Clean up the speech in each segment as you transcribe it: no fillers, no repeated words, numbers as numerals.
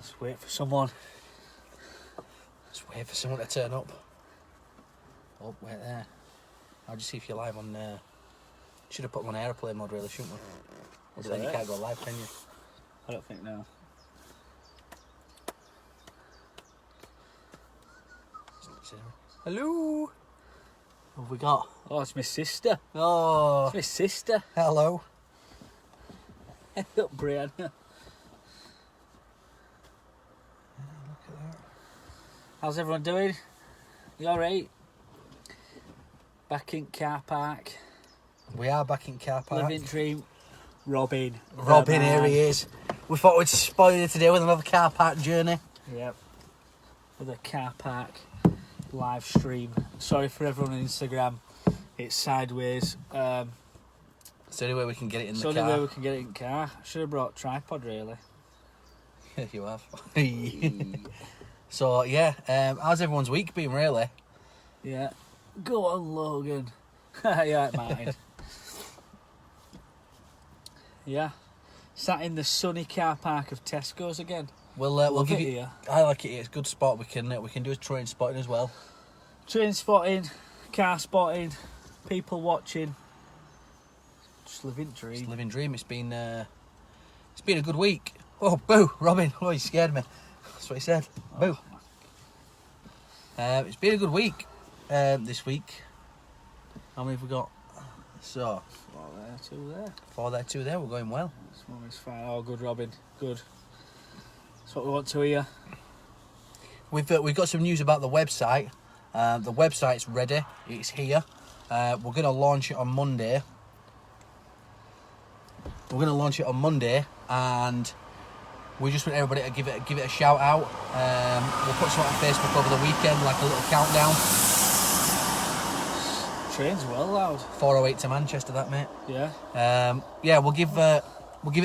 Let's wait for someone. Let's wait for someone to turn up. Oh, wait there. I'll just see if you're live on... should have put them on airplane mode, really, shouldn't we? Then you can't go live, can you? I don't think no. Hello. What have we got? Oh, it's my sister. Oh, It's my sister. hello. Look, Brianna. Look at that. How's everyone doing? You alright? Back in car park. We are back in car park. Living dream. Robin. Robin, The here man. he is. We thought we'd spoil you today with another car park journey. Yep. With a car park live stream. Sorry for everyone on Instagram. It's sideways. It's the only way we can get it in It's the the car. only way we can get it in car. Should have brought a tripod, really. Yeah, you have. So, yeah, how's everyone's week been, really? Yeah. Go on, Logan. Yeah, mine. Yeah. Sat in the sunny car park of Tesco's again. We'll Love give it you... here. I like it here. It's a good spot. We can do a train spotting as well. Train spotting, car spotting, people watching. Just living dream. It's living dream. It's been a good week. Oh, boo, Robin. Oh, you scared me. That's what he said. Boo. It's been a good week this week. How many have we got? So, 4 there, 2 there. 4 there, 2 there. We're going well. This one is fine. Oh, good, Robin. Good. That's what we want to hear. We've got some news about the website. The website's ready. It's here. We're going to launch it on Monday. And we just want everybody to give it a shout out. We'll put something on Facebook over the weekend, like a little countdown. Train's well loud. 4:08 to Manchester, that mate. Yeah. Yeah, we'll give it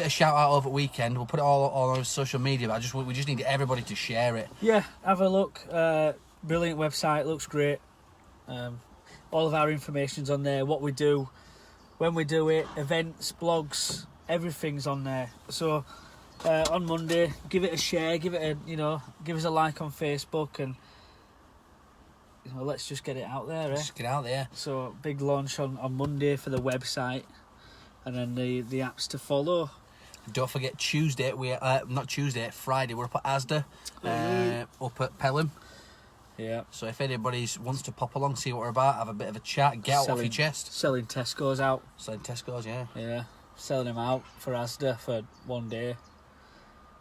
a shout out over the weekend. We'll put it all on social media. But we just need everybody to share it. Yeah, have a look. Brilliant website, looks great. All of our information's on there, what we do, when we do it, events, blogs, everything's on there. So on Monday, give it a share, give us a like on Facebook, and let's just get it out there. Just get out there. So big launch on Monday for the website, and then the apps to follow. Don't forget Tuesday. Friday. We're up at Asda, up at Pelham. Yeah. So if anybody wants to pop along, see what we're about, have a bit of a chat, get out off your chest. Selling Tesco's out. Selling Tesco's, yeah. Yeah, selling them out for Asda for one day.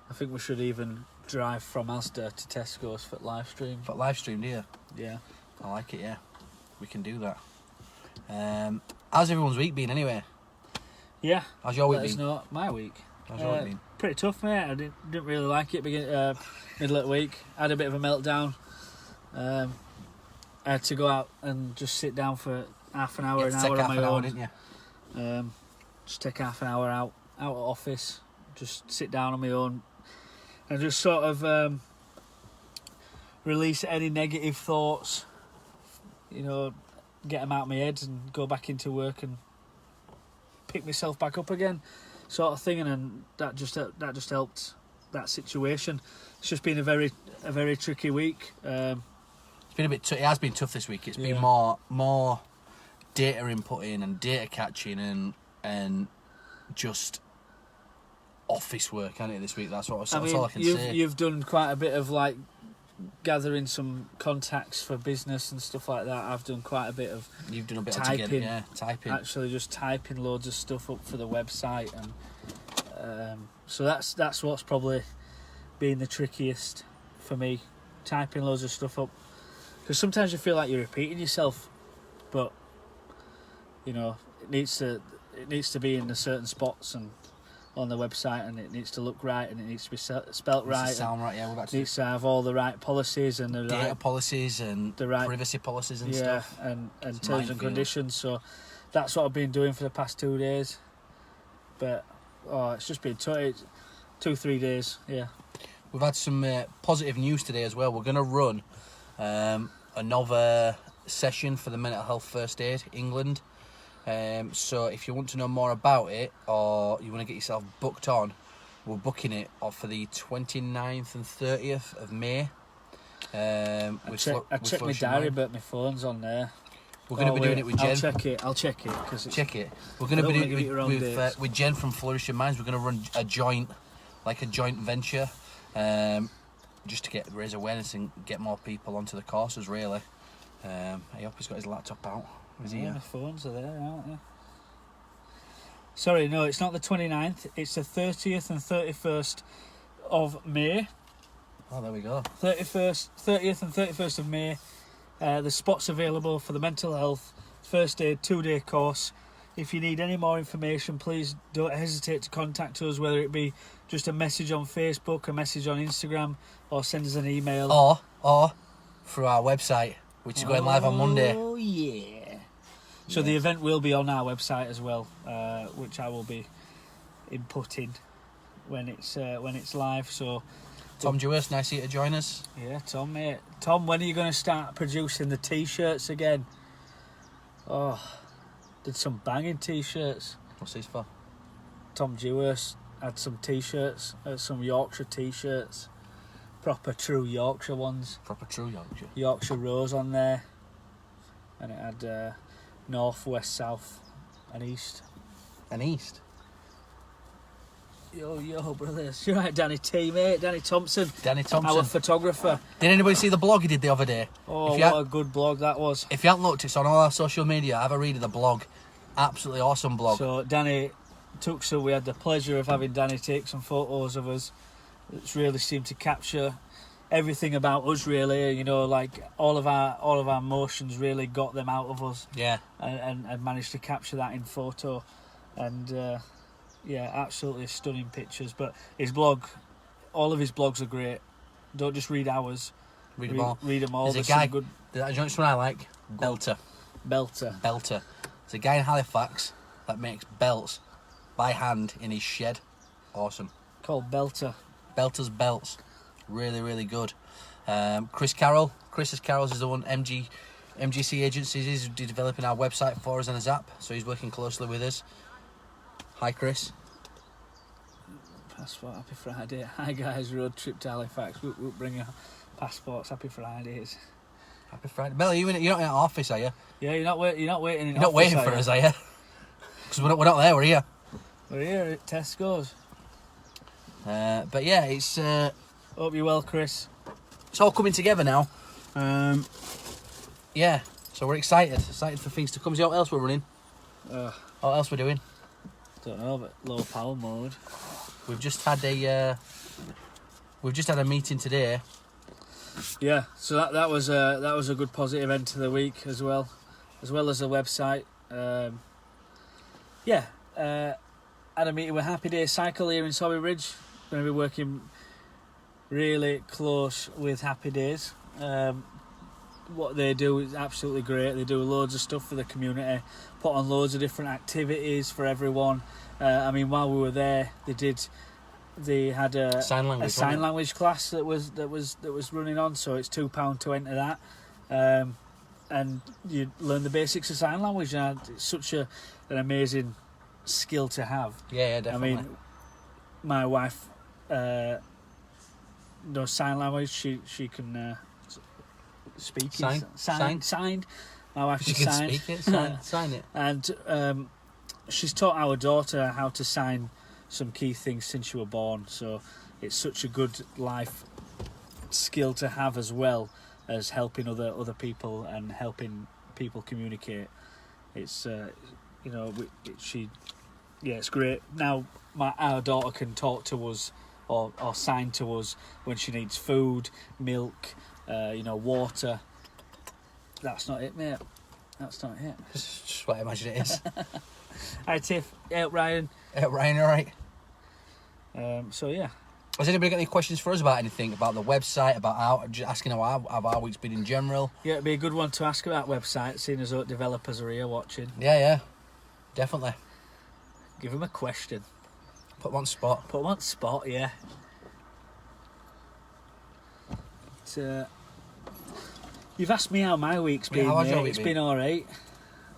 I think we should even drive from Asda to Tesco's for live stream. For live stream, do you? Yeah. I like it, yeah. We can do that. How's everyone's week been anyway? Yeah. How's your week Let us been? know. My week. How's your week been? Pretty tough, mate. I didn't really like it middle of the week. I had a bit of a meltdown. I had to go out and just sit down for half an hour, an hour on my own. Didn't you? Just take half an hour out of office, just sit down on my own, and just sort of release any negative thoughts. Get them out of my head and go back into work and pick myself back up again, sort of thing. And then that just helped that situation. It's just been a very tricky week. It's been a bit. It has been tough this week. It's been more data inputting and data catching and just office work, hasn't it, this week? That's all I can say. You've done quite a bit of like gathering some contacts for business and stuff like that. I've done quite a bit of. You've done a bit typing, of together, yeah, typing. Actually, just typing loads of stuff up for the website, and so that's what's probably been the trickiest for me. Typing loads of stuff up, because sometimes you feel like you're repeating yourself, but it needs to be in the certain spots and on the website, and it needs to look right, and it needs to be spelt right. Sound right, yeah. It needs to have all the right policies and the data right policies and the right privacy policies and stuff. and terms and conditions. So that's what I've been doing for the past 2 days. But it's just been 2-3 days. Yeah. We've had some positive news today as well. We're going to run another session for the Mental Health First Aid England. So if you want to know more about it, or you want to get yourself booked on, we're booking it off for the 29th and 30th of May. I checked my diary, but my phone's on there. We're going to be doing it with Jen. I'll check it. Check it. We're going to be doing it with Jen from Flourishing Minds. We're going to run a joint venture, just to raise awareness and get more people onto the courses, really. I hope he's got his laptop out. Is he? Yeah, my phones are there, aren't they? Sorry, no, it's not the 29th. It's the 30th and 31st of May. Oh, there we go. 30th and 31st of May. The spots available for the mental health first aid 2-day course. If you need any more information, please don't hesitate to contact us, whether it be just a message on Facebook, a message on Instagram, or send us an email. Or through our website, which is going live on Monday. Oh, yeah. So the event will be on our website as well, which I will be inputting when it's live. So, Tom Dewhurst, nice of you to join us. Yeah, Tom, mate. Tom, when are you going to start producing the T-shirts again? Oh, did some banging T-shirts. What's this for? Tom Dewhurst had some T-shirts, some Yorkshire T-shirts, proper true Yorkshire ones. Proper true Yorkshire. Yorkshire Rose on there, and it had north, west, south, and east. And east. Yo, brothers. You're right, Danny T, mate. Danny Thompson. Our photographer. Did anybody see the blog he did the other day? Oh, what a good blog that was. If you haven't looked, it's on all our social media. Have a read of the blog. Absolutely awesome blog. So, Danny took some. We had the pleasure of having Danny take some photos of us. It's really seemed to capture everything about us, really. You know, like all of our emotions really got them out of us. Yeah. And managed to capture that in photo. And... yeah, absolutely stunning pictures. But his blog, all of his blogs are great. Don't just read ours. Read them all. Read them all. There's a guy, good... There's one I like, Belter. There's a guy in Halifax that makes belts by hand in his shed. Awesome. Called Belter. Belter's Belts. Really, really good. Chris Carroll. Chris's Carroll's is the one, MGC Agencies is developing our website for us and his app. So he's working closely with us. Hi, Chris. Passport, happy Friday. Hi, guys, road trip to Halifax. We'll bring your passports, happy Fridays. Happy Friday. Bill, you're not in our office, are you? Yeah, you're not waiting in You're not waiting for us, are you? Because we're not there, we're here. We're here at Tesco's. But yeah, it's... Hope you're well, Chris. It's all coming together now. Yeah, so we're excited for things to come. See what else we're running? What else we're doing? Don't know, but low power mode. We've just had a meeting today. Yeah, so that was a good positive end to the week as well as the website. Had a meeting with Happy Day Cycle here in Sobby Ridge. Going to be working really close with Happy Days. What they do is absolutely great. They do loads of stuff for the community, put on loads of different activities for everyone. I mean, while we were there, they had a sign language class that was running on. So it's £2 to enter that, and you learn the basics of sign language. And it's such an amazing skill to have. Yeah, definitely. I mean, my wife knows sign language. She can. Speak signed. My wife can speak it, sign it. And she's taught our daughter how to sign some key things since she was born. So it's such a good life skill to have, as well as helping other people and helping people communicate. It's it's great. Now our daughter can talk to us or sign to us when she needs food, milk. Water. That's not it, mate. That's not it. Just what I imagine it is. Hi, Tiff. Hey, Ryan. Hey, Ryan, all right? So, yeah. Has anybody got any questions for us about anything? About the website? About just asking how our week's been in general? Yeah, it'd be a good one to ask about website, seeing as developers are here watching. Yeah. Definitely. Give them a question. Put them on spot. Yeah. You've asked me how my week's been. How's your week It's been all right.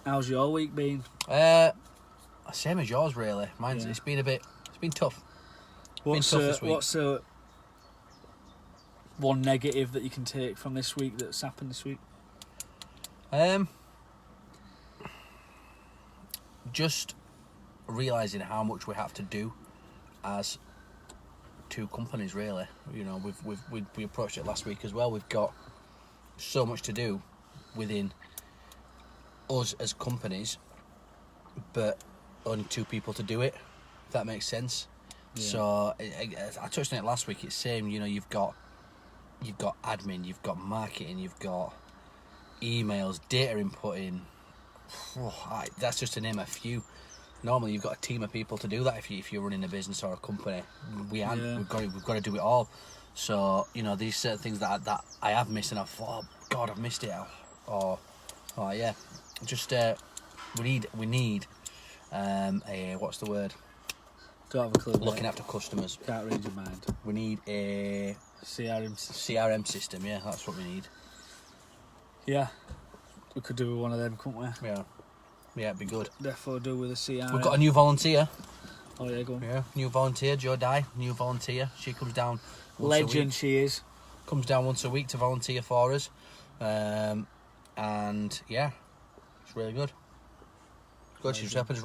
How's your week been? Same as yours, really. It's been tough. What's tough this week. what's one negative that you can take from this week that's happened this week? Just realising how much we have to do as two companies, really. You know, we approached it last week as well. We've got so much to do within us as companies, but only two people to do it, if that makes sense. Yeah. So I touched on it last week. It's same, you know, you've got admin, you've got marketing, you've got emails, data inputting. That's just to name a few. Normally you've got a team of people to do that if you're running a business or a company. We've got to do it all. So, you know, these certain things that I have missed, and I thought, oh God, I've missed it. Just we need what's the word? Don't have a clue. Looking after customers. Can't read your mind. We need a CRM system. Yeah, that's what we need. Yeah, we could do with one of them, couldn't we? Yeah, it'd be good. Therefore, do with a CRM. We've got a new volunteer. Oh yeah, go on. Yeah, new volunteer, Joe Dye, new volunteer. She comes down. Legend, she is. Comes down once a week to volunteer for us, and yeah, it's really good. Good. She's helping us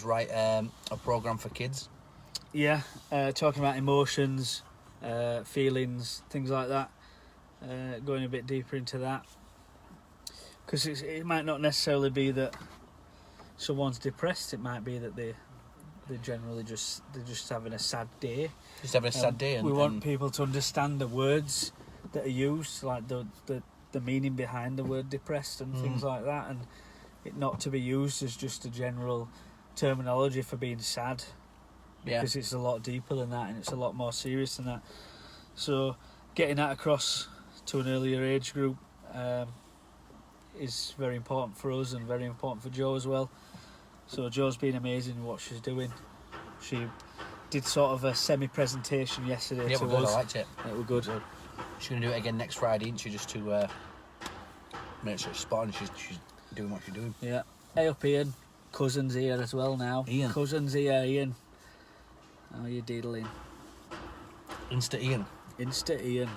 write a program for kids. Yeah, talking about emotions, feelings, things like that. Going a bit deeper into that, because it might not necessarily be that someone's depressed. It might be that they're generally just having a sad day. Just having a sad day. And we want people to understand the words that are used, like the meaning behind the word depressed and things like that, and it not to be used as just a general terminology for being sad. Yeah. Because it's a lot deeper than that, and it's a lot more serious than that. So getting that across to an earlier age group is very important for us and very important for Jo as well. So Jo's been amazing in what she's doing. She did sort of a semi-presentation yesterday to we're good. us. I liked it. It was good. She's going to do it again next Friday, isn't she? Just to make sure it's spot on. She's doing what she's doing. Yeah. Hey up, Ian. Cousin's here as well now. Ian. Cousin's here, Ian. How are you dealing? Insta Ian.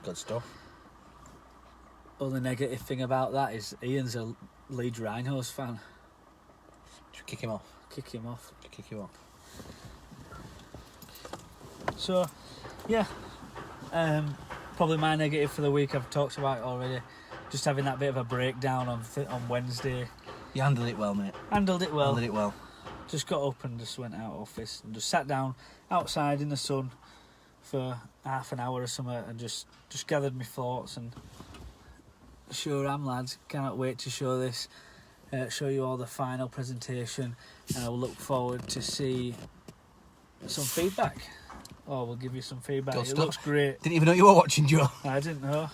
Good stuff. Only negative thing about that is Ian's a Leeds Rhinos fan. Should kick him off. Kick him off. So, yeah. Probably my negative for the week, I've talked about it already. Just having that bit of a breakdown on Wednesday. You handled it well, mate. Handled it well. Just got up and just went out of office and just sat down outside in the sun for half an hour or something and just gathered my thoughts, and sure am, lads. Cannot wait to show this. Show you all the final presentation, and I will look forward to see some feedback. We'll give you some feedback. Good it stuff. Looks great. Didn't even know you were watching, Joe. I didn't know.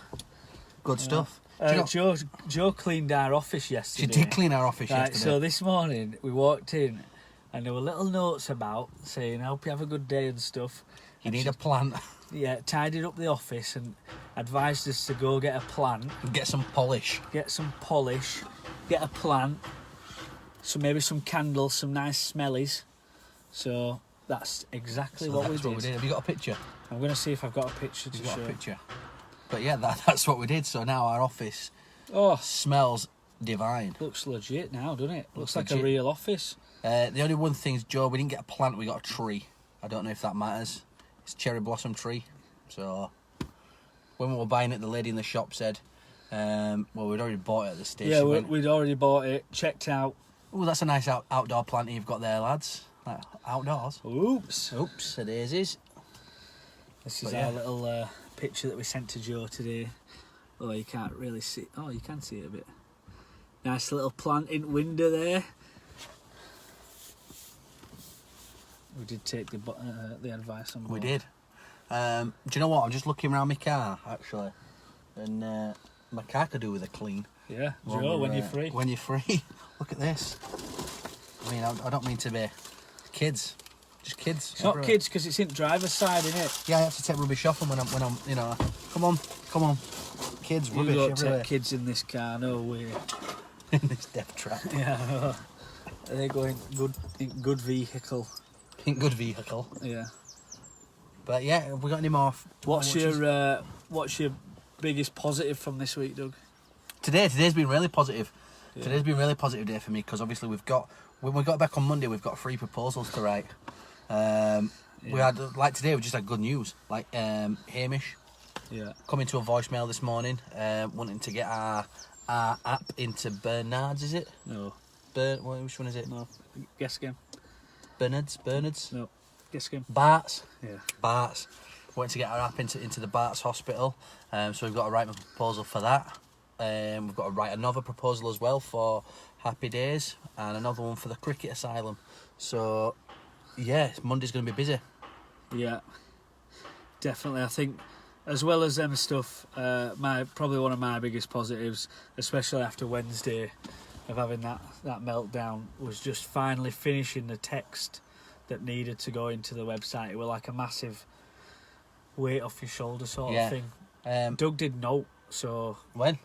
Good stuff. Jo cleaned our office yesterday. She did clean our office yesterday. So this morning we walked in, and there were little notes about saying, "I hope you have a good day" and stuff. You need a plant. Yeah, tidied up the office and advised us to go get a plant. And get some polish. Get a plant. So maybe some candles, some nice smellies. So that's exactly what we did. Have you got a picture? I'm going to see if I've got a picture to show. You've got a picture. But yeah, that's what we did. So now our office smells divine. Looks legit now, doesn't it? Looks like legit. a real office. The only one thing is, Joe, we didn't get a plant, we got a tree. I don't know if that matters. It's a cherry blossom tree. So when we were buying it, the lady in the shop said, we'd already bought it at the station. Yeah, we'd already bought it, checked out. Oh, that's a nice outdoor plant you've got there, lads. Like, outdoors. Oops, the daisies. This is our little picture that we sent to Jo today. Oh, you can't really see. Oh, you can see it a bit. Nice little plant in window there. We did take the advice on board. We did. Do you know what? I'm just looking around my car, actually. And my car could do with a clean. Yeah, Jo, when you're free. When you're free. Look at this. I mean, I don't mean to be kids. Just kids. It's not kids because it's in driver's side, isn't it? Yeah, I have to take rubbish off them when I'm, you know. Come on. Kids, You rubbish don't everywhere. take kids in this car, no way. In this death trap. Yeah, they go in good vehicle. In good vehicle. Yeah. But yeah, have we got any more? What's your biggest positive from this week, Doug? Today's been really positive. Yeah. Today's been a really positive day for me because obviously when we got back on Monday, we've got 3 proposals to write. We had today we just had good news. Hamish, coming to a voicemail this morning, wanting to get our app into Bernard's. Is it? No. Which one is it? No. Guess again. Bernard's. No. Guess again. Bart's. Yeah. Bart's. Wanting to get our app into the Bart's hospital. So we've got to write a proposal for that. We've got to write another proposal as well for Happy Days and another one for the cricket asylum. So yeah, Monday's going to be busy. Yeah, definitely. I think as well as them stuff, probably one of my biggest positives, especially after Wednesday of having that meltdown, was just finally finishing the text that needed to go into the website. It was like a massive weight off your shoulder sort of thing. Doug did note, so when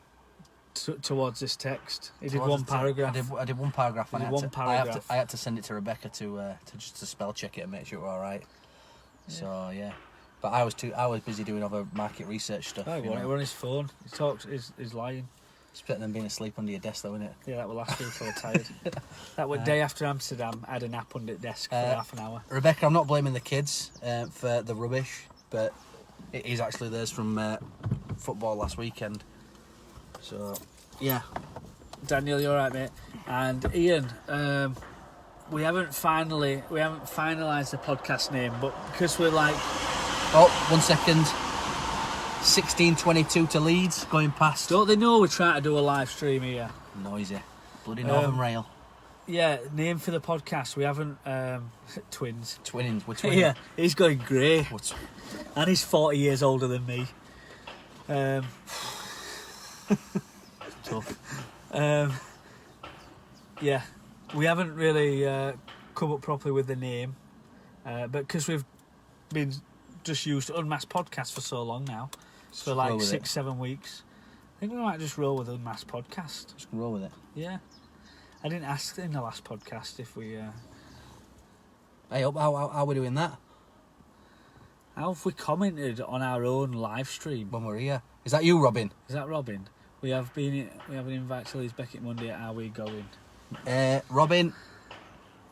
towards this text, he did one paragraph. I did one paragraph. I had to send it to Rebecca to just to spell check it and make sure we're all right. Yeah. So yeah, but I was busy doing other market research stuff. We're on his phone. He talks. He's lying. It's better than being asleep under your desk, though, isn't it? Yeah, that was last week. I was tired. That was day after Amsterdam. I had a nap under the desk for half an hour. Rebecca, I'm not blaming the kids for the rubbish, but it is actually theirs from football last weekend. So yeah, Daniel, you're right, mate. And Ian, we haven't finalised the podcast name, but because we're like, 1 second. 16:22 to Leeds, going past. Don't they know we're trying to do a live stream here? Noisy. Bloody Northern Rail. Yeah, name for the podcast. We haven't... twins. Twinning. We're twinning. Yeah, he's going grey. And he's 40 years older than me. Tough. Yeah, we haven't really come up properly with the name. But because we've been just used Unmasked Podcast for so long now, for like 6-7 weeks, I think we might just roll with Unmasked Podcast. Just roll with it. Yeah. I didn't ask in the last podcast if we... Hey, how are we doing that? How have we commented on our own live stream? When we're here. Is that you, Robin? Is that Robin? We have an invite to Leeds Beckett Monday at Are We Going? Robin,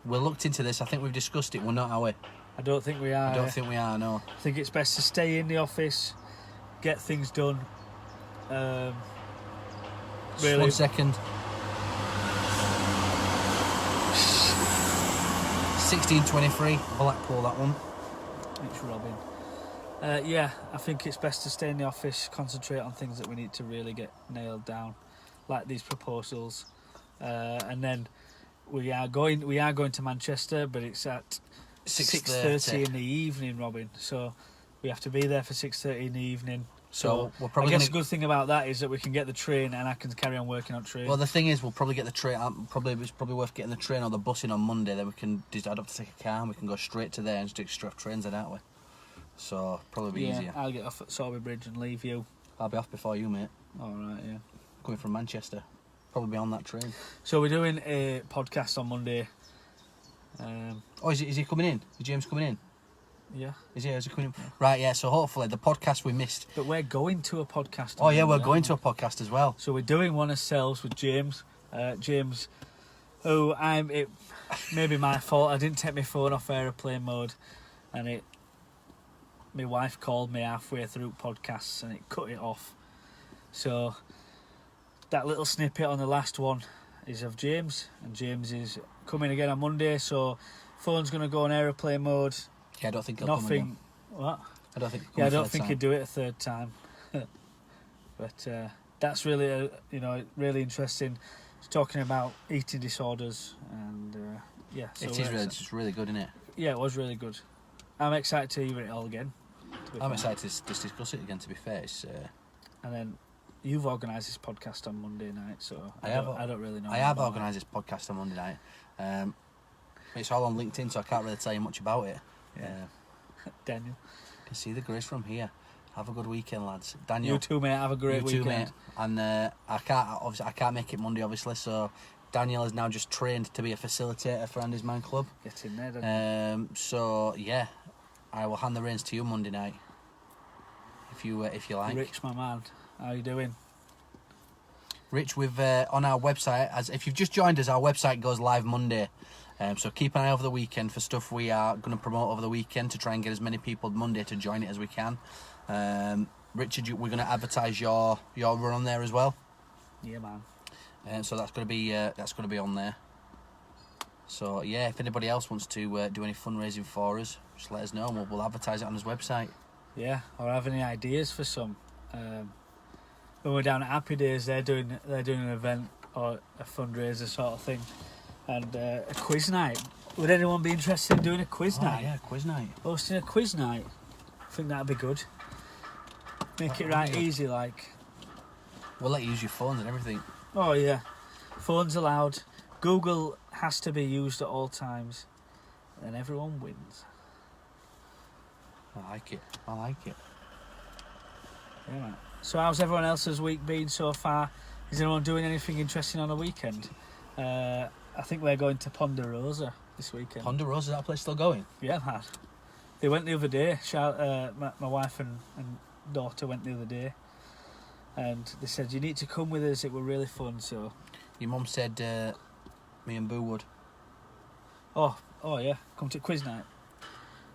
we looked into this. I think we've discussed it. We're not, are we? I don't think we are. I don't think we are, no. I think it's best to stay in the office, get things done. Really. 1 second. 16:23, Blackpool, that one. It's Robin. Yeah, I think it's best to stay in the office, concentrate on things that we need to really get nailed down, like these proposals. And then we are going to Manchester, but it's at 6:30 in the evening, Robin. So we have to be there for 6:30 in the evening. So we're probably I guess a good thing about that is that we can get the train and I can carry on working on train. Well, the thing is, we'll probably get the train. It's probably worth getting the train or the bus in on Monday. Then we can. I'd have to take a car and we can go straight to there and just do straight trains then, aren't we? So probably be easier. I'll get off at Sorby Bridge and leave you. I'll be off before you, mate. All right, yeah. Coming from Manchester, probably be on that train. So we're doing a podcast on Monday. Is he coming in? Is James coming in? Yeah. Is he coming in? Right, yeah, so hopefully the podcast we missed. But we're going to a podcast. Oh, yeah, we're going to a podcast as well. So we're doing one ourselves with James. James, who maybe my fault. I didn't take my phone off aeroplane mode, and my wife called me halfway through podcasts and it cut it off. So that little snippet on the last one is of James, and James is coming again on Monday, so phone's going to go on aeroplane mode. Yeah, I don't think he'll come again. What? I don't think. I don't think he'd do it a third time. But that's really, really interesting. He's talking about eating disorders, and yeah. So it's really good, isn't it? Yeah, it was really good. I'm excited to hear it all again. I'm excited to just discuss it again. To be fair, and then you've organised this podcast on Monday night, so I don't really know. I have organised this podcast on Monday night. It's all on LinkedIn, so I can't really tell you much about it. Yeah. Daniel, you can see the grace from here. Have a good weekend, lads. Daniel, you too, mate. Have a great weekend. You too, mate. And I can't make it Monday, obviously. So Daniel is now just trained to be a facilitator for Andy's Man Club. Get in there, Daniel. So yeah, I will hand the reins to you Monday night. If you like. Rich, my man, how you doing? Rich, we've on our website, as if you've just joined us, our website goes live Monday. So keep an eye over the weekend for stuff we are going to promote over the weekend to try and get as many people Monday to join it as we can. Richard, we're going to advertise your run on there as well. Yeah, man. So that's going to be on there. So yeah, if anybody else wants to do any fundraising for us, just let us know and we'll advertise it on his website. Yeah, or have any ideas for some. When we're down at Happy Days, they're doing an event or a fundraiser sort of thing, and a quiz night. Would anyone be interested in doing a quiz night? Yeah, quiz night. Hosting a quiz night. I think that'd be good. Make it right easy, like. We'll let you use your phones and everything. Oh yeah, phones allowed. Google has to be used at all times, and everyone wins. I like it. Yeah, man. So how's everyone else's week been so far? Is anyone doing anything interesting on the weekend? I think we're going to Ponderosa this weekend. Ponderosa, is that place still going? Yeah, man. They went the other day. My wife and daughter went the other day, and they said you need to come with us. It were really fun. So Your mum said me and Boo would. oh yeah, come to quiz night.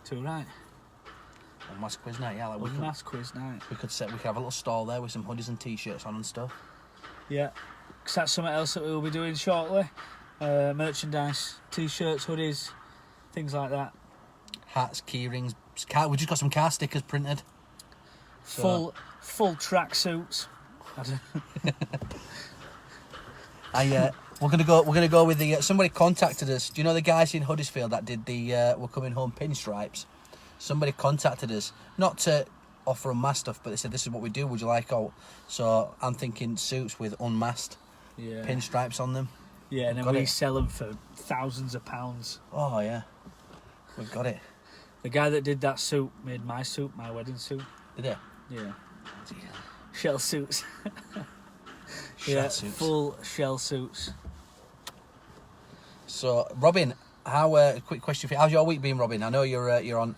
Too right. Unmasked quiz night, yeah. Like Unmasked quiz night. we could have a little stall there with some hoodies and t-shirts on and stuff. Yeah, because that's something else that we'll be doing shortly. Merchandise, t-shirts, hoodies, things like that. Hats, key rings. We just got some car stickers printed. Full track suits. We're gonna go with the. Somebody contacted us. Do you know the guys in Huddersfield that did the We're Coming Home pinstripes? Somebody contacted us, not to offer Unmasked stuff, but they said this is what we do. Would you like out? So I'm thinking suits with Unmasked pinstripes on them. Yeah, and then we sell them for thousands of pounds. Oh yeah, we've got it. The guy that did that suit made my suit, my wedding suit. Did he? Yeah. Shell suits. Suits. Full shell suits. So Robin, how? Quick question for you. How's your week been, Robin? I know you're on.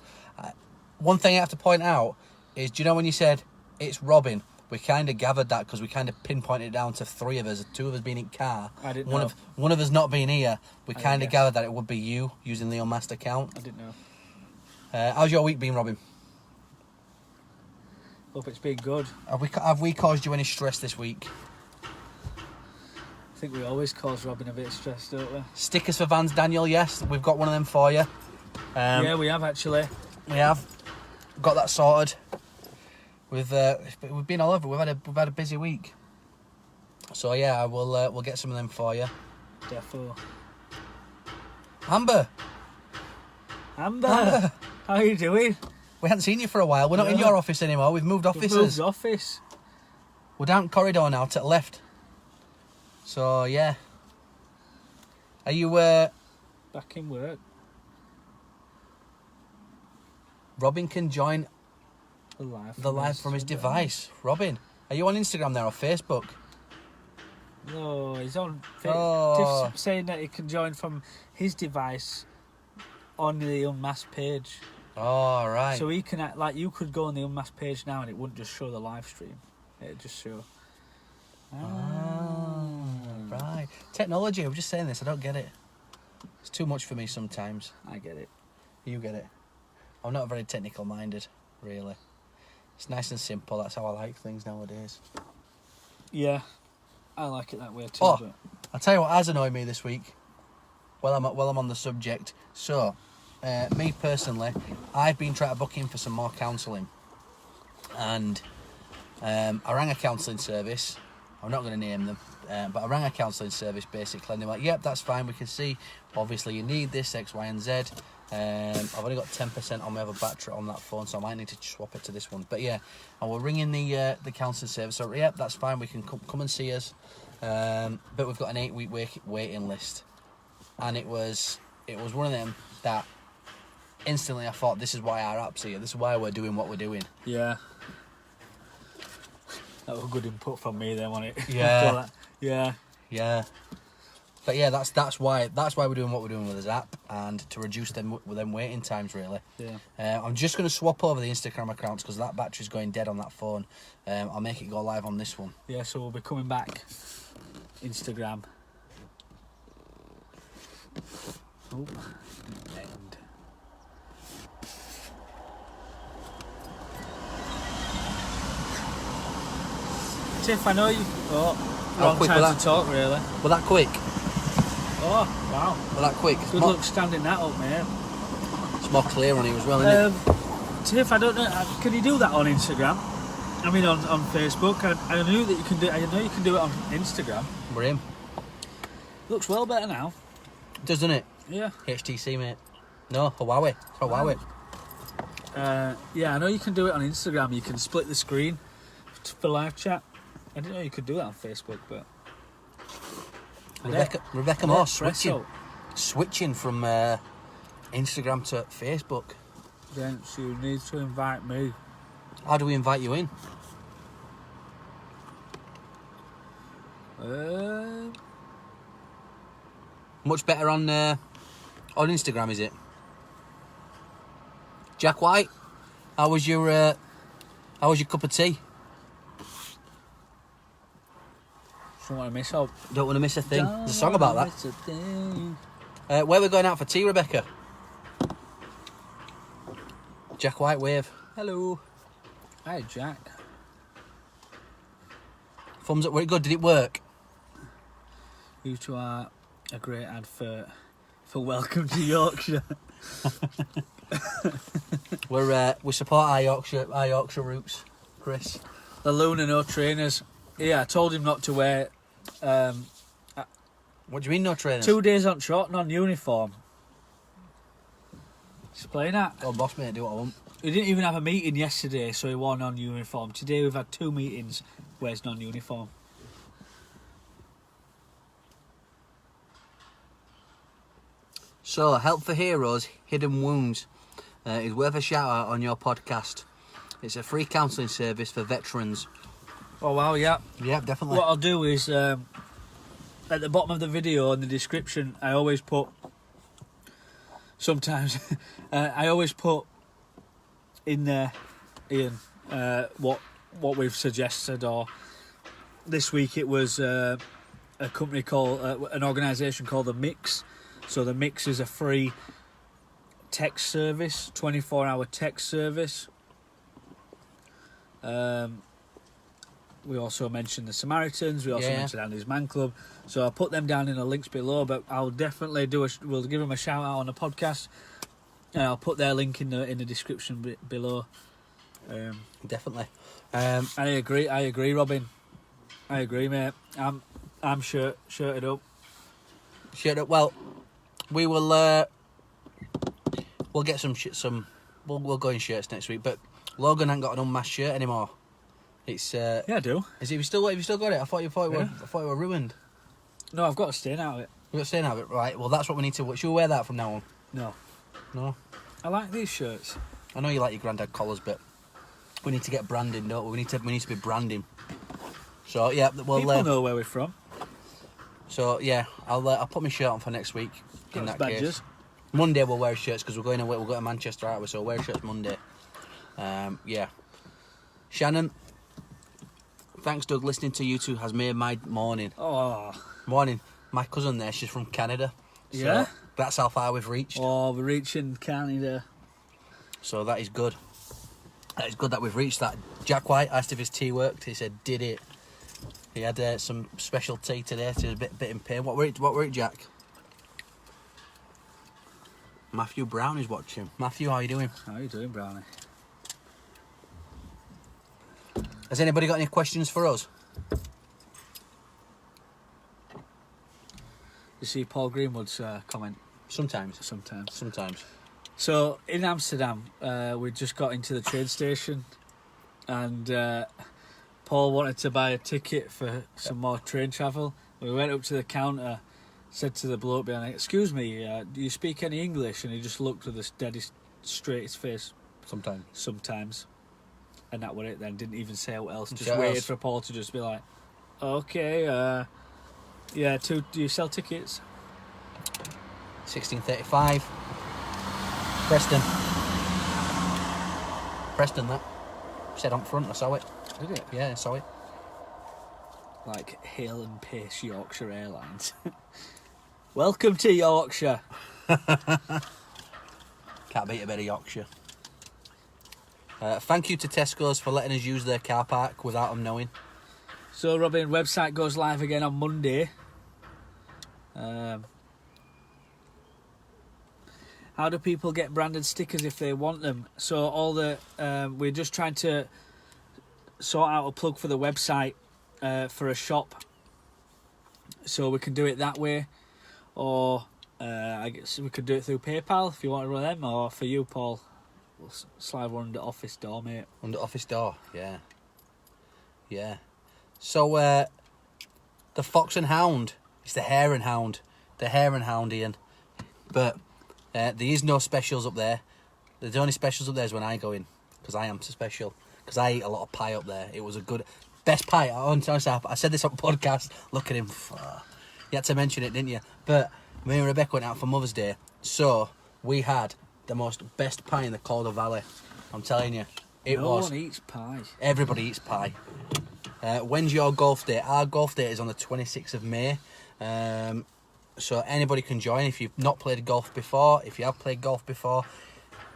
One thing I have to point out is, do you know when you said it's Robin? We kind of gathered that because we kind of pinpointed it down to three of us, two of us being in car. I didn't know. One of us not being here. We kind of gathered that it would be you using the Unmasked account. I didn't know. How's your week been, Robin? Hope it's been good. Have we caused you any stress this week? I think we always cause Robin a bit of stress, don't we? Stickers for Vans, Daniel. Yes, we've got one of them for you. Yeah, we have actually. We have got that sorted. We've been all over. We've had a busy week. So yeah, we'll get some of them for you. Defo. Amber, how are you doing? we haven't seen you for a while. We're not in your office anymore. We've moved offices. We've moved office. We're down corridor now to the left. So yeah. Are you Back in work. Robin can join The live from his device. Robin, are you on Instagram there or Facebook? No, he's on Oh. Tiff's saying that he can join from his device on the Unmasked page. Oh, right. So he can act like you could go on the Unmasked page now and it wouldn't just show the live stream. It'd just show. Right. Technology, I'm just saying this, I don't get it. It's too much for me sometimes. I get it. You get it. I'm not very technical minded, really. It's nice and simple, that's how I like things nowadays. Yeah, I like it that way too. Oh, But I'll tell you what has annoyed me this week. While I'm on the subject. So, me personally, I've been trying to book in for some more counselling. And I rang a counselling service. I'm not going to name them. But I rang a counselling service basically. And they're like, yep, that's fine. We can see, obviously, you need this, X, Y, and Z. I've only got 10% on my other battery on that phone, so I might need to swap it to this one. But yeah, I will ring in the counselling service. So, yep, that's fine. We can come and see us. But we've got an 8-week waiting list. And it was one of them that instantly I thought, this is why our app's here. This is why we're doing what we're doing. yeah, that was good input from me then, wasn't it? Yeah. Yeah. Yeah. But yeah, that's why we're doing what we're doing with this app, and to reduce them waiting times really. Yeah. I'm just going to swap over the Instagram accounts because that battery's going dead on that phone. I'll make it go live on this one. Yeah, so we'll be coming back. Instagram. Oh, end. Tiff, I know you. Oh, How wrong quick time was to that? talk, really. Were that quick? Oh, wow. Were that quick? Good luck standing that up, mate. It's more clear on here as well, isn't it? Tiff, I don't know. Can you do that on Instagram? I mean, on Facebook. I knew that you can do. I know you can do it on Instagram. We're in. Looks well better now. It does, doesn't it? Yeah. HTC, mate. No, Huawei. It's Huawei. Yeah, I know you can do it on Instagram. You can split the screen for live chat. I didn't know you could do that on Facebook, but Rebecca Moore switching from Instagram to Facebook. Then you need to invite me. How do we invite you in? Much better on Instagram, is it? Jack White, how was your cup of tea? Don't want to miss out. Don't want to miss a thing. There's a song about that. Where are we going out for tea, Rebecca? Jack White wave. Hello. Hi, Jack. Thumbs up. Were it good? Did it work? You two are a great advert for Welcome to Yorkshire. We support our Yorkshire roots, Chris. The Luna no trainers. Yeah, I told him not to wear. What do you mean no trainers? 2 days on short, non-uniform. Explain that. Oh, boss mate, do what I want. We didn't even have a meeting yesterday, so he wore non-uniform. Today we've had 2 meetings, wears non-uniform. So, Help for Heroes, Hidden Wounds is worth a shout out on your podcast. It's a free counselling service for veterans. Oh wow, yeah. Yeah, definitely. What I'll do is, at the bottom of the video in the description, I always put, sometimes, I always put in there, Ian, what we've suggested, or this week it was a company called, an organisation called The Mix. So The Mix is a free text service, 24-hour text service. We also mentioned the Samaritans. We also mentioned Andy's Man Club. So I'll put them down in the links below. But I'll definitely we'll give them a shout out on the podcast, and I'll put their link in the description below. Definitely. I agree, Robin. I agree, mate. I'm shirted up. Shirted up. Well, we will. We'll get We'll go in shirts next week. But Logan ain't got an unmasked shirt anymore. It's yeah, I do. Have you still got it? I thought you were ruined. No, I've got a stain out of it. You've got a stain out of it, right? Well, that's what we need to. Should we wear that from now on? No. I like these shirts. I know you like your granddad collars, but we need to get branding, don't we? We need to be branding. So yeah, well, people know where we're from. So yeah, I'll put my shirt on for next week. In that badges. Case, Monday we'll wear shirts because we're going away. We'll go to Manchester, aren't we? So we'll wear shirts Monday. Yeah. Shannon, thanks, Doug. Listening to you two has made my morning. Oh. Morning. My cousin there, she's from Canada. So yeah? That's how far we've reached. Oh, we're reaching Canada. So that is good. That is good that we've reached that. Jack White asked if his tea worked. He said, did it? He had some special tea today, so he was a bit in pain. What were it, Jack? Matthew Brown is watching. Matthew, how are you doing? How are you doing, Brownie? Has anybody got any questions for us? You see Paul Greenwood's comment? Sometimes. So, in Amsterdam, we just got into the train station, and Paul wanted to buy a ticket for some more train travel. We went up to the counter, said to the bloke behind it, "Excuse me, do you speak any English?" And he just looked with this dead straightest face. Sometimes. And that was it then. Didn't even say what else. Just waited for Paul to just be like, "Okay, Yeah, do you sell tickets? 16:35. Preston, that. Said on front, I saw it. Did it? Yeah, I saw it. Like Hill and Pace Yorkshire Airlines. Welcome to Yorkshire. Can't beat a bit of Yorkshire. Thank you to Tesco's for letting us use their car park without them knowing. So, Robin, website goes live again on Monday. How do people get branded stickers if they want them? So we're just trying to sort out a plug for the website for a shop, so we can do it that way, or I guess we could do it through PayPal if you want to run them, or for you, Paul, we'll slide one under office door, mate. Under office door, yeah. So the Fox and Hound, it's the Hare and Hound, Ian, but there is no specials up there. The only specials up there is when I go in, because I am special, because I eat a lot of pie up there. It was a good, best pie. I said this on podcast. Look at him. You had to mention it, didn't you? But me and Rebecca went out for Mother's Day, so we had the best pie in the Calder Valley. I'm telling you, No one eats pie. Everybody eats pie. When's your golf day? Our golf day is on the 26th of May. So anybody can join if you've not played golf before. If you have played golf before,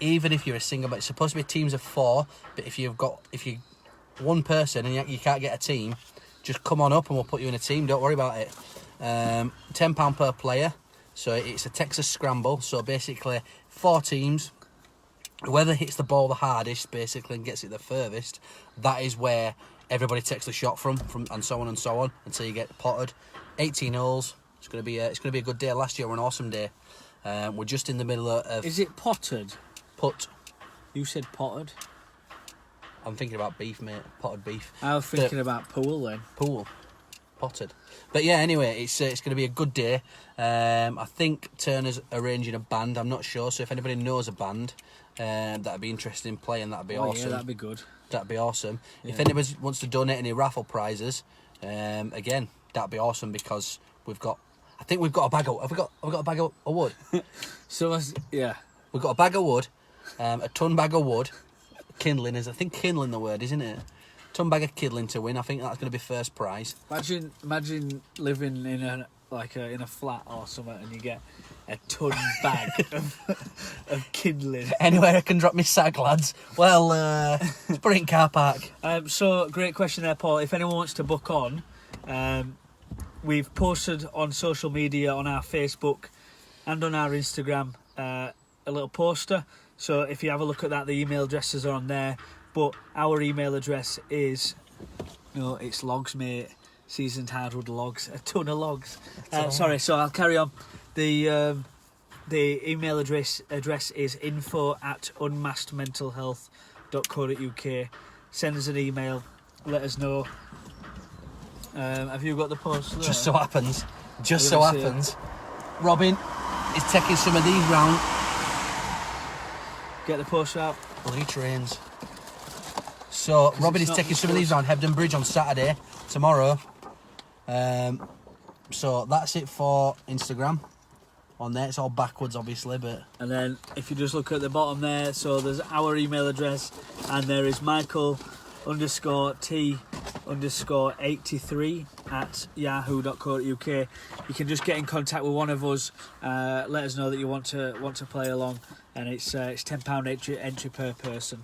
even if you're a single, but it's supposed to be teams of 4. But if you're one person and you can't get a team, just come on up and we'll put you in a team. Don't worry about it. £10 per player. So it's a Texas scramble. So basically 4 teams. Whoever hits the ball the hardest, basically, and gets it the furthest, that is where everybody takes the shot from and so on until you get potted. 18 holes. It's gonna be a good day. Last year was an awesome day. We're just in the middle of. Is it potted? Putt. You said potted. I'm thinking about beef, mate. Potted beef. I was thinking about pool then. Pool. Potted. But yeah, anyway, it's going to be a good day. I think Turner's arranging a band. I'm not sure. So if anybody knows a band that'd be interested in playing, that'd be awesome. Yeah, that'd be good. That'd be awesome. Yeah. If anybody wants to donate any raffle prizes, again, that'd be awesome because we've got a bag of. Have we got a bag of wood? Yeah. We've got a bag of wood, a ton bag of wood. Kindling is, I think, kindling the word, isn't it? Ton bag of kindling to win. I think that's going to be first prize. Imagine living in a flat or something, and you get a ton bag of kindling. Anywhere I can drop my sack, lads. Well, let's put it in car park. So great question there, Paul. If anyone wants to book on, we've posted on social media, on our Facebook and on our Instagram, a little poster. So if you have a look at that, the email addresses are on there. But our email address is, it's logs, mate. Seasoned hardwood logs, a ton of logs. Sorry, so I'll carry on. The email address is info@unmaskedmentalhealth.co.uk. Send us an email. Let us know. Have you got the post? Just so happens, Robin is taking some of these round. Get the poster out. Bloody trains. So Robin is taking some of these round Hebden Bridge on Saturday, tomorrow. So that's it for Instagram. On there, it's all backwards, obviously, but. And then if you just look at the bottom there, so there's our email address, and there is Michael_T_83@yahoo.co.uk. You can just get in contact with one of us. Let us know that you want to play along, and it's £10 entry per person.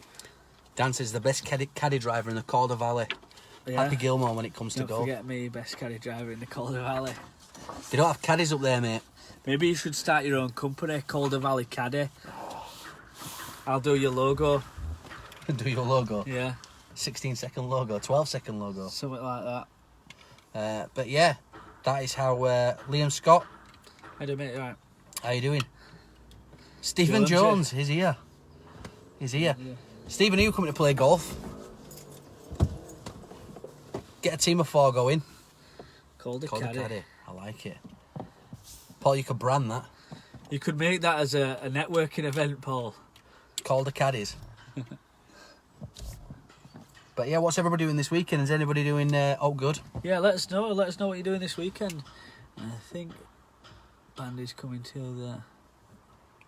Dan says the best caddy driver in the Calder Valley. Yeah. Happy Gilmore when it comes to Don't golf. forget me, best caddy driver in the Calder Valley. They don't have caddies up there, mate. Maybe you should start your own company, Calder Valley Caddy. I'll do your logo. Do your logo? Yeah. 16-second logo, 12-second logo. Something like that. But yeah, that is how Liam Scott. How do you mate? Right. How you doing? Stephen Jones is here. He's here. Yeah. Stephen, are you coming to play golf? Get a team of 4 going. Calder Caddy. I like it. Paul, you could brand that. You could make that as a networking event, Paul. Calder Caddies. But yeah, what's everybody doing this weekend? Is anybody doing good? Yeah, let us know. Let us know what you're doing this weekend. think Bandy's coming to the...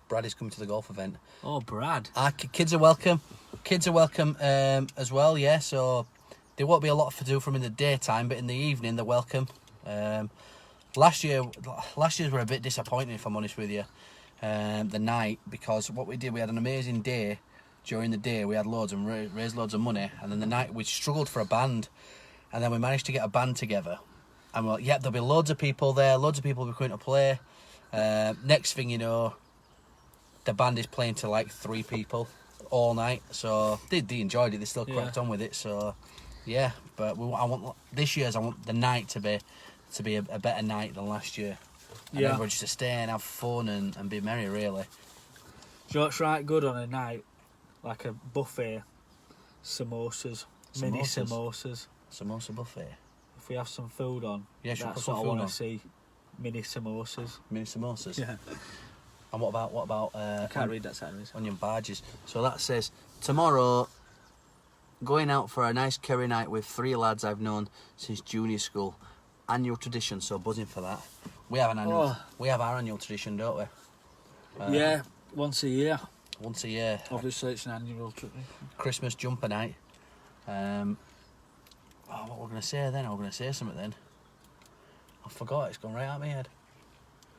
Brad is coming to the golf event. Oh, Brad. Kids are welcome. Kids are welcome as well, yeah. So there won't be a lot to do from in the daytime, but in the evening they're welcome. Last year's were a bit disappointing, if I'm honest with you. The night, because what we did, we had an amazing day. During the day, we had loads and raised loads of money, and then the night we struggled for a band, and then we managed to get a band together. And we're like, yeah, there'll be loads of people there. Loads of people will be coming to play. Next thing you know, the band is playing to like 3 people all night, so they enjoyed it. They still cracked on with it. So yeah, but I want the night to be a better night than last year. And everyone just to stay and have fun and be merry, really. Do you know what's right good on a night? Like a buffet, mini samosas. Samosa buffet. If we have some food on, yeah, that's what I want to see. Mini samosas. Mini samosas. Yeah. And what about? I can't read that sentence. Onion barges. So that says tomorrow. Going out for a nice curry night with 3 lads I've known since junior school. Annual tradition. So buzzing for that. We have our annual tradition, don't we? Yeah, once a year. Once a year. Obviously, it's an annual tradition. Christmas jumper night. What we're going to say then? I'm going to say something then. I forgot. It's gone right out of my head.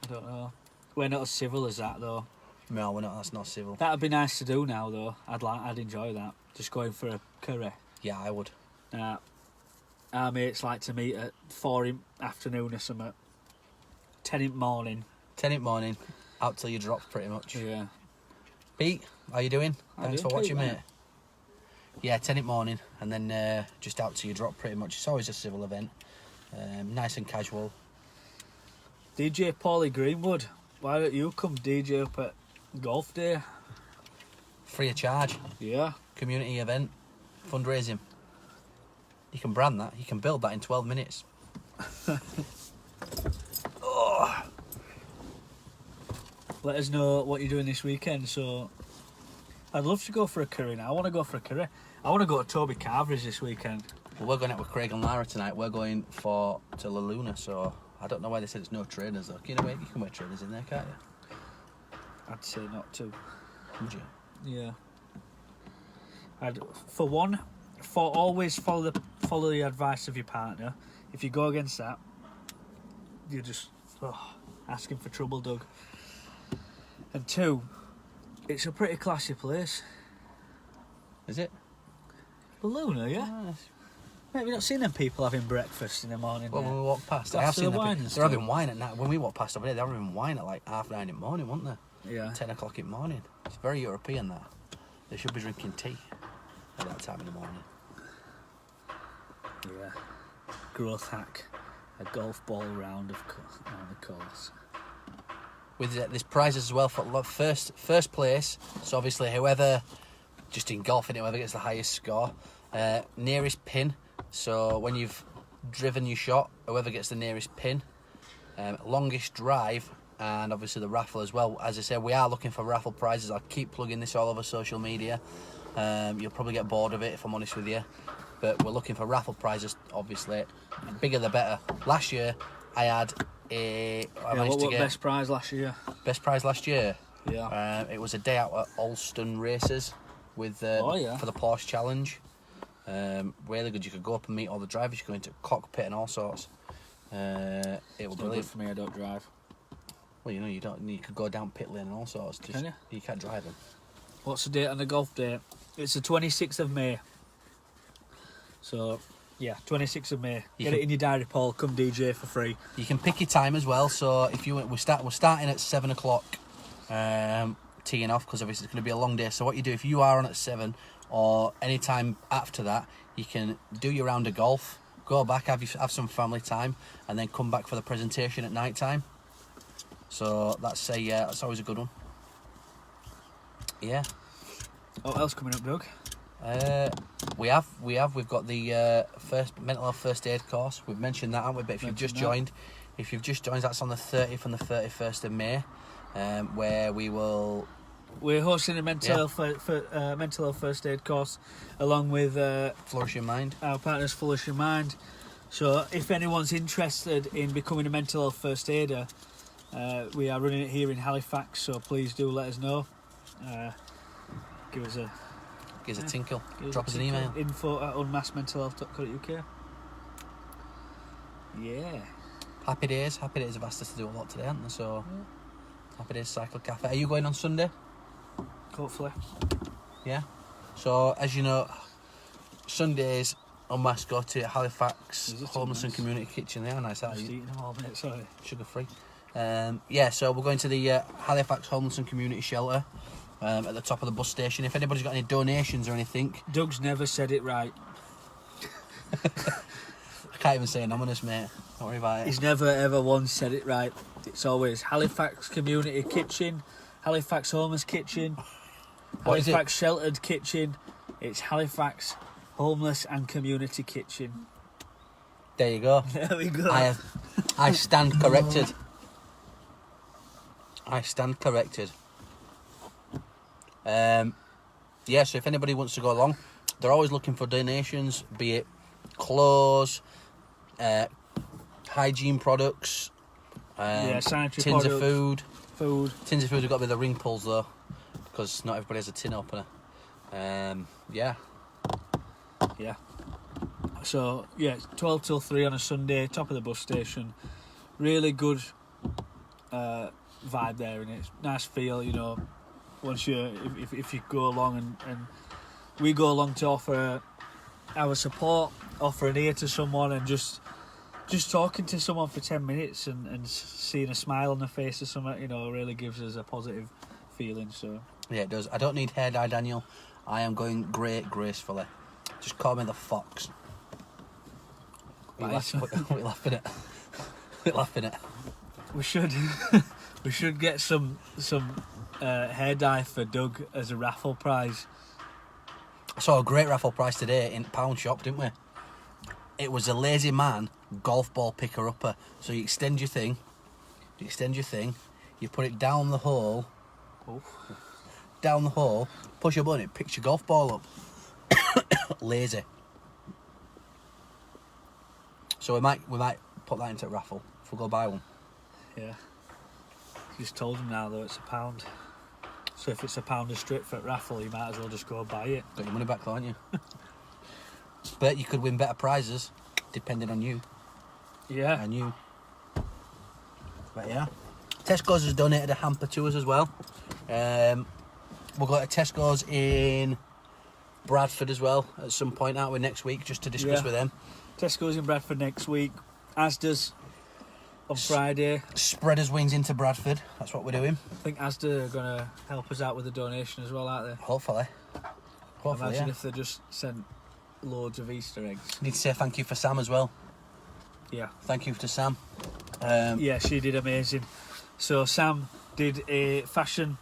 I don't know. We're not as civil as that, though. No, we're not. That's not civil. That'd be nice to do now, though. I'd enjoy that. Just going for a curry. Yeah, I would. Our mates like to meet at 4 in afternoon or something. 10 in morning. 10 in morning. Out till you drop, pretty much. Yeah. Pete, how you doing? Thanks for watching, Pete, mate. Yeah, 10 in morning, and then just out till you drop, pretty much. It's always a civil event. Nice and casual. DJ Paulie Greenwood, why don't you come DJ up at Golf Day? Free of charge. Yeah. Community event. Fundraising. You can brand that. You can build that in 12 minutes. Oh. Let us know what you're doing this weekend. So, I'd love to go for a curry now. I want to go for a curry. I want to go to Toby Carvery's this weekend. Well, we're going out with Craig and Lara tonight. We're going to La Luna, so I don't know why they said it's no trainers though. You can wear trainers in there, can't you? I'd say not to. Would you? Yeah. Always follow the advice of your partner. If you go against that, you're just asking for trouble, Doug. And 2, it's a pretty classy place. Is it? The Luna, yeah. Nice. Mate, have you not seen them people having breakfast in the morning? Well, when we walk past, I have seen them. They're having wine at night. When we walk past over there, they're having wine at like 9:30 in the morning, weren't they? Yeah. 10 o'clock in the morning. It's very European, that. They should be drinking tea at that time in the morning. Yeah. Growth hack. A golf ball round on the course. With there's prizes as well for first place. So obviously whoever, just in golf, whoever gets the highest score, nearest pin. So when you've driven your shot, whoever gets the nearest pin, longest drive, and obviously the raffle as well. As I said, we are looking for raffle prizes. I'll keep plugging this all over social media. You'll probably get bored of it if I'm honest with you, but we're looking for raffle prizes. Obviously, bigger the better. Last year, I had what best prize last year? Best prize last year. Yeah. It was a day out at Alston Races with for the Porsche Challenge. Really good. You could go up and meet all the drivers. You go into cockpit and all sorts. It will be good for me. I don't drive. Well, you don't. You could go down pit lane and all sorts. Can you? You can't drive them. What's the date on the golf day? It's the 26th of May. So, yeah, 26th of May. Get it in your diary, Paul. Come DJ for free. You can pick your time as well. So if we're starting at 7 o'clock, teeing off, because obviously it's going to be a long day. So what you do, if you are on at 7 or any time after that, you can do your round of golf, go back, have some family time, and then come back for the presentation at night time. So that's always a good one. Yeah. What else coming up, Doug? We've got the first mental health first aid course. We've mentioned that, haven't we? But if you've just joined, that's on the 30th and the 31st of May, where we're hosting a mental health first aid course along with Flourish Your Mind. Our partners, Flourish Your Mind. So if anyone's interested in becoming a mental health first aider, we are running it here in Halifax, so please do let us know. Give us a tinkle. Drop us an email. info@unmaskedmentalhealth.co.uk. Yeah. Happy Days have asked us to do a lot today, haven't they? So, Happy Days Cycle Cafe. Are you going on Sunday? Hopefully. Yeah. So, as you know, Sundays, Unmasked go to Halifax Homeless and Community Kitchen. They are nice, aren't Just you? eating them all, mate, sorry. Sugar free. So we're going to the Halifax Homeless and Community Shelter at the top of the bus station. If anybody's got any donations or anything... Doug's never said it right. I can't even say an ominous, mate. Don't worry about it. He's never ever once said it right. It's always Halifax Community Kitchen, Halifax Homeless Kitchen, What is it? Halifax Sheltered Kitchen. It's Halifax Homeless and Community Kitchen. There you go. There we go. I stand corrected. I stand corrected. So if anybody wants to go along, they're always looking for donations, be it clothes, hygiene products, sanitary tins products, of food. Tins of food have got to be the ring pulls though, because not everybody has a tin opener. Yeah. So, it's 12 till 3 on a Sunday, top of the bus station. Really good vibe there, and it's nice feel, you know, once if you go along and we go along to offer our support, offer an ear to someone, and just talking to someone for 10 minutes and seeing a smile on their face or something, you know, really gives us a positive feeling. So yeah, it does. I don't need hair dye, Daniel. I am going great gracefully. Just call me the fox. We're laughing at. We're laughing at. we should get some hair dye for Doug as a raffle prize. I saw a great raffle prize today in Pound Shop, didn't we? It was a Lazy Man golf ball picker upper. So you extend your thing, you put it down the hole, push a button, it picks your golf ball up. Lazy. So we might put that into a raffle if we go buy one. Yeah. Just told him now though it's £1. So if it's £1 a strip for a raffle, you might as well just go and buy it. Got your money back, aren't you? But you could win better prizes, depending on you. Yeah. And you. But yeah. Tesco's has donated a hamper to us as well. We'll go to Tesco's in Bradford as well at some point, aren't we, next week, just to discuss with them. Tesco's in Bradford next week. Asda's on Friday. Spreaders wings into Bradford. That's what we're doing. I think Asda are going to help us out with the donation as well, aren't they? Hopefully. Imagine if they just sent loads of Easter eggs. Need to say thank you for Sam as well. Yeah. Thank you to Sam. Yeah, she did amazing. So Sam did a fashion...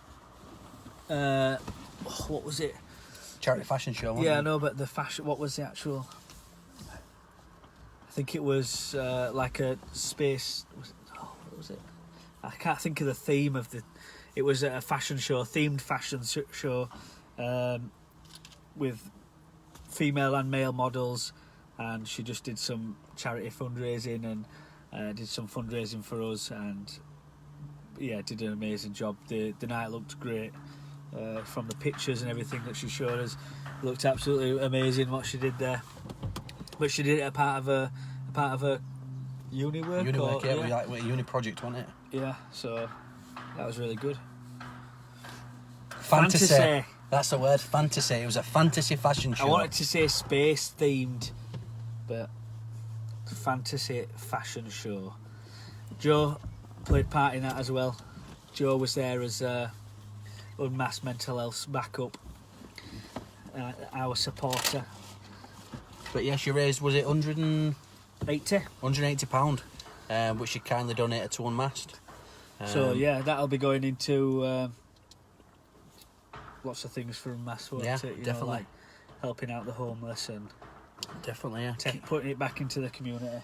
what was it? Charity fashion show, wasn't Yeah, it? I know, but the fashion... What was the actual... I think it was like a space... what was it? I can't think of the theme of the... It was a fashion show, themed fashion show with female and male models, and she just did some charity fundraising and did some fundraising for us, and yeah, did an amazing job. The night looked great from the pictures and everything that she showed us. It looked absolutely amazing what she did there. But she did it as part of a uni work. Like a uni project, wasn't it? Yeah, so that was really good. Fantasy. That's the word, fantasy. It was a fantasy fashion show. I wanted to say space themed, but fantasy fashion show. Joe played part in that as well. Joe was there as Unmasked Mental Health's backup, our supporter. But yeah, she raised, was it £180, which she kindly donated to Unmasked. So yeah, that'll be going into lots of things for Unmasked, won't it? You definitely. know, like helping out the homeless and definitely, yeah. Putting it back into the community.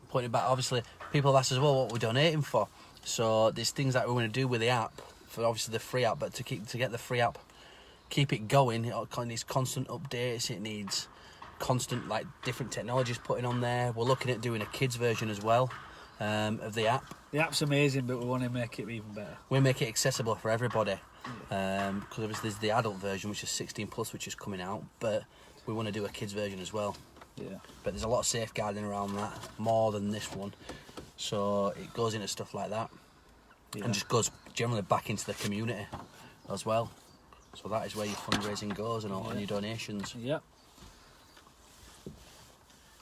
Putting it back, obviously, people have asked us, well, what we're donating for. So there's things that we want to do with the app, for obviously the free app, but to get the free app, keep it going, it needs constant updates, it needs constant like different technologies putting on there. We're looking at doing a kids version as well of the app. The app's amazing, but we want to make it even better. We make it accessible for everybody, because obviously there's the adult version, which is 16 plus, which is coming out, but we want to do a kids version as well. Yeah. But there's a lot of safeguarding around that, more than this one, so it goes into stuff like that, and just goes generally back into the community as well. So that is where your fundraising goes and all, and your donations. Yep.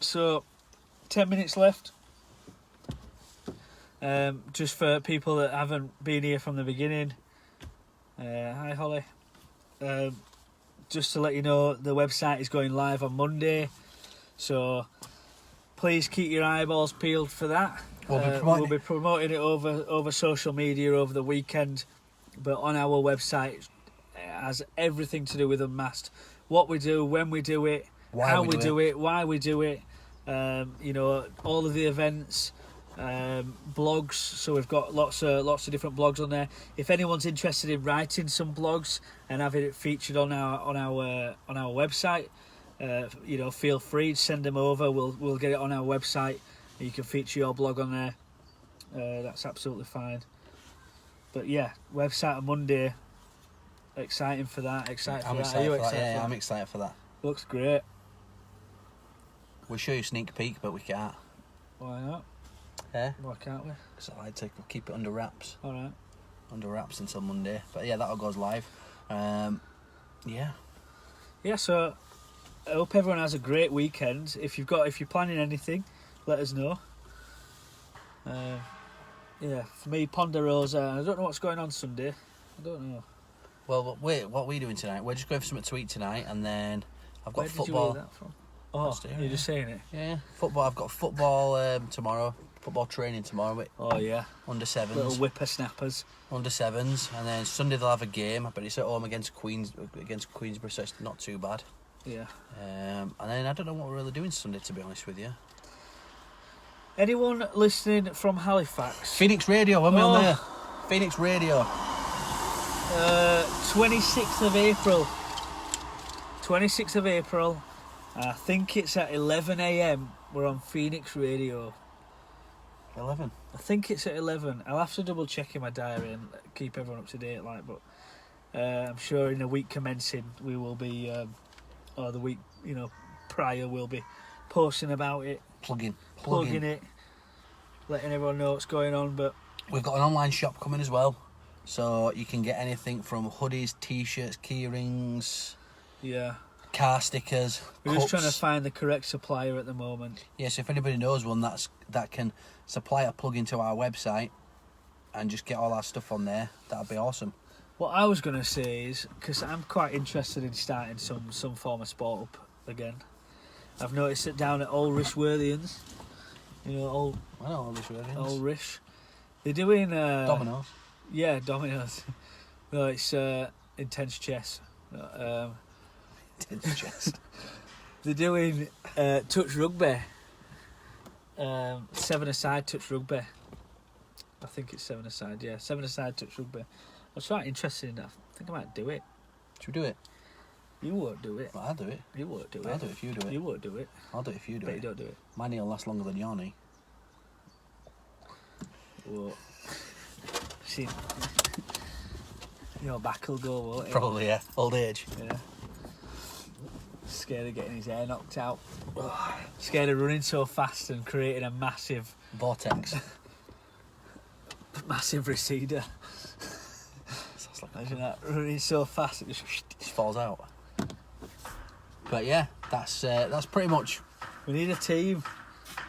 So, 10 minutes left. Just for people that haven't been here from the beginning. Hi, Holly. Just to let you know, the website is going live on Monday. So, please keep your eyeballs peeled for that. We'll be promoting it over social media over the weekend. But on our website, it has everything to do with Unmasked. What we do, when we do it, how we do it, why we do it. All of the events, blogs. So we've got lots of different blogs on there. If anyone's interested in writing some blogs and having it featured on our website, feel free to send them over. We'll get it on our website. You can feature your blog on there. That's absolutely fine. But yeah, website on Monday. Exciting for that. Excited for that. Are you excited for that? Yeah, I'm excited for that. Looks great. We'll show you a sneak peek, but we can't. Why not? Yeah? Why can't we? Because I like to keep it under wraps. All right. Under wraps until Monday. But yeah, that all goes live. Yeah. Yeah, so I hope everyone has a great weekend. If you're planning anything, let us know. For me, Ponderosa. I don't know what's going on Sunday. I don't know. Well, wait, what are we doing tonight? We're just going for something to eat tonight, and then I've got Where football. Did you read that from? Oh, you're just saying it? Yeah, football. I've got football tomorrow. Football training tomorrow with under sevens. Little whippersnappers. Under sevens, and then Sunday they'll have a game, but it's at home against Queensborough, so it's not too bad. Yeah. And then I don't know what we're really doing Sunday, to be honest with you. Anyone listening from Halifax? Phoenix Radio, when we're on there. Phoenix Radio. 26th of April. 26th of April. I think it's at 11 a.m. We're on Phoenix Radio. 11. I think it's at 11. I'll have to double check in my diary and keep everyone up to date. But I'm sure in a week commencing we will be, or the week prior we'll be posting about it, plugging it, letting everyone know what's going on. But we've got an online shop coming as well, so you can get anything from hoodies, t-shirts, key rings. Yeah. Car stickers. We're just trying to find the correct supplier at the moment. Yeah, so if anybody knows one that can supply a plug into our website and just get all our stuff on there, that'd be awesome. What I was going to say is, because I'm quite interested in starting some form of sport up again. I've noticed it down at Old Rishworthians. I know Old Rishworthians. Old Rish. They're doing Dominoes. Yeah, Dominoes. No, it's intense chess. They're doing touch rugby. 7-a-side touch rugby. I think it's 7-a-side, yeah. 7-a-side touch rugby. I was quite interested in that. I think I might do it. Should we do it? You won't do it. Well, I'll do it. You won't do it. I'll do it if you do it. You won't do it. I'll do it if you do but it. You don't do it. My knee will last longer than your knee. Whoa. See, your back will go, won't it? Probably, yeah. Old age. Yeah. Scared of getting his hair knocked out. Scared of running so fast and creating a massive vortex. Massive receder. Imagine that, running so fast it just falls out. But yeah, that's pretty much. We need a team.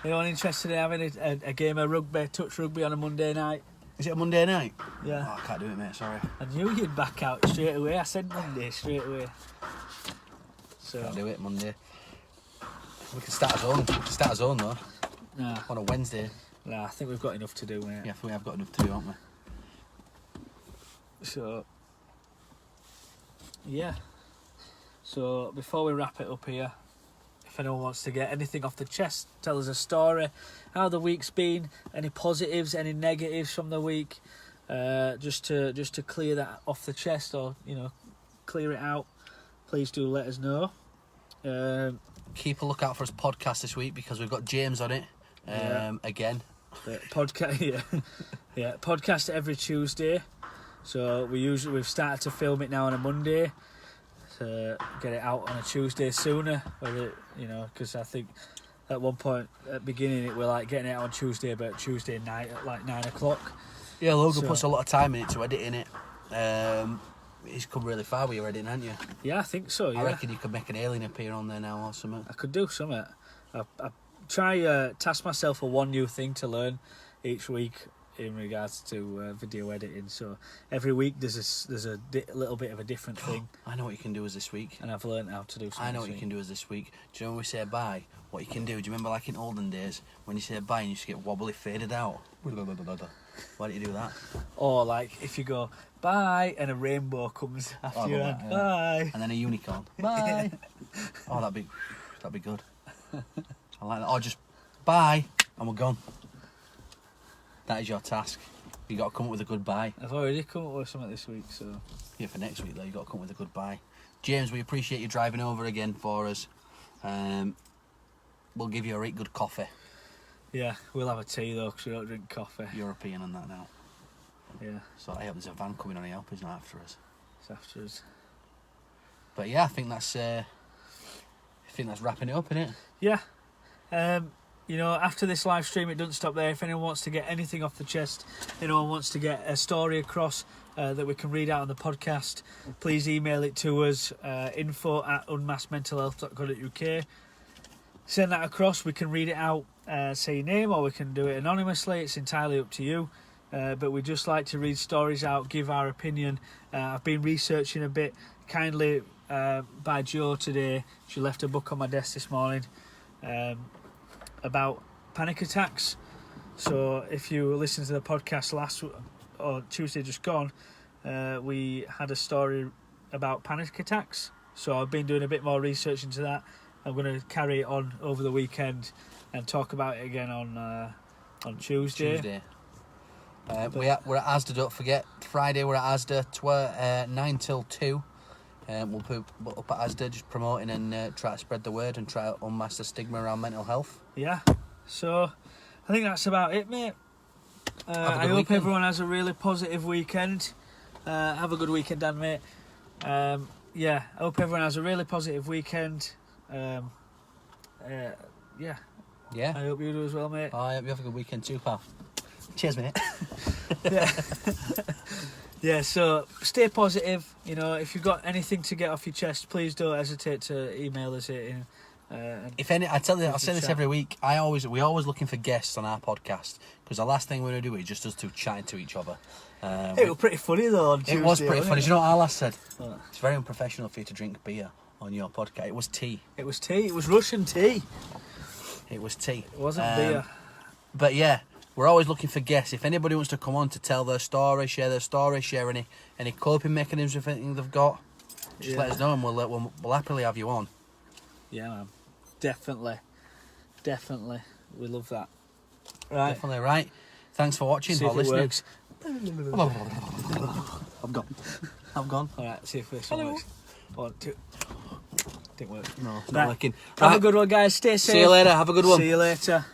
Anyone interested in having a game of rugby, touch rugby on a Monday night? Is it a Monday night? Yeah. Oh, I can't do it, mate, sorry. I knew you'd back out straight away. I said Monday straight away. So can't do it Monday. We can start a zone. Though. Nah. On a Wednesday. Nah, I think we've got enough to do, mate. Yeah, we have got enough to do, haven't we? So, yeah. So, before we wrap it up here, if anyone wants to get anything off the chest, tell us a story, how the week's been, any positives, any negatives from the week, just to clear that off the chest or, clear it out, please do let us know. keep a lookout for his podcast this week because we've got James on it again. Podcast, yeah, podcast every Tuesday. So we've started to film it now on a Monday to get it out on a Tuesday sooner. Because I think at one point at the beginning we're like getting it out on Tuesday, but Tuesday night at like 9 o'clock. Yeah, Logan puts a lot of time in it to editing it. He's come really far with your editing, hasn't you? Yeah, I think so. Yeah, I reckon you could make an alien appear on there now or something. I could do something. I try task myself for one new thing to learn each week in regards to video editing. So every week there's a little bit of a different thing. I know what you can do as this week. And I've learned how to do something. I know what you can do as this week. Do you know when we say bye? What you can do? Do you remember like in olden days when you say bye and you just get wobbly faded out? Why do you do that? Or like if you go bye and a rainbow comes after you and bye. And then a unicorn. Bye. Oh, that'd be good. I like that. Or just bye and we're gone. That is your task. You got to come up with a good bye. I've already come up with something this week, so yeah, for next week though, you got to come up with a good bye. James, we appreciate you driving over again for us. We'll give you a right good coffee. Yeah, we'll have a tea though, because we don't drink coffee. European and that now. Yeah. So I hope there's a van coming on the help, isn't it, after us? It's after us. But yeah, I think that's wrapping it up, innit? Yeah. After this live stream, it doesn't stop there. If anyone wants to get anything off the chest, anyone wants to get a story across that we can read out on the podcast, please email it to us, info@unmaskedmentalhealth.co.uk. Send that across. We can read it out, say your name, or we can do it anonymously. It's entirely up to you. But we just like to read stories out, give our opinion. I've been researching a bit, kindly by Jo today. She left a book on my desk this morning about panic attacks. So if you listen to the podcast or Tuesday just gone, we had a story about panic attacks. So I've been doing a bit more research into that. I'm going to carry it on over the weekend and talk about it again on Tuesday. We're at Asda, don't forget. Friday we're at Asda, 9 till 2. We'll put up at Asda just promoting and try to spread the word and try to unmask the stigma around mental health. Yeah, so I think that's about it, mate. I hope everyone has a really positive weekend. Have a good weekend, Dan, mate. I hope everyone has a really positive weekend. Yeah. I hope you do as well, mate. I hope you have a good weekend too, pal. Cheers, mate. Yeah, so stay positive. If you've got anything to get off your chest, please don't hesitate to email us it. If any, I'll say this every week. We're always looking for guests on our podcast because the last thing we're going to do is just us two chatting to each other. It was pretty funny though on Tuesday. It was pretty funny. Do you know what our last said? What? It's very unprofessional for you to drink beer on your podcast. It was tea. It was tea. It was Russian tea. It was tea. It wasn't beer. But yeah, we're always looking for guests. If anybody wants to come on to tell their story, share any coping mechanisms, anything they've got, just let us know and we'll happily have you on. Yeah, man. Definitely. We love that. Right. Definitely, right. Thanks for watching or listening. Works. I'm gone. Alright, see if this one works. 1, 2. Didn't work. No, it's not working. Have a good one, guys. Stay safe. See you later. Have a good one. See you later.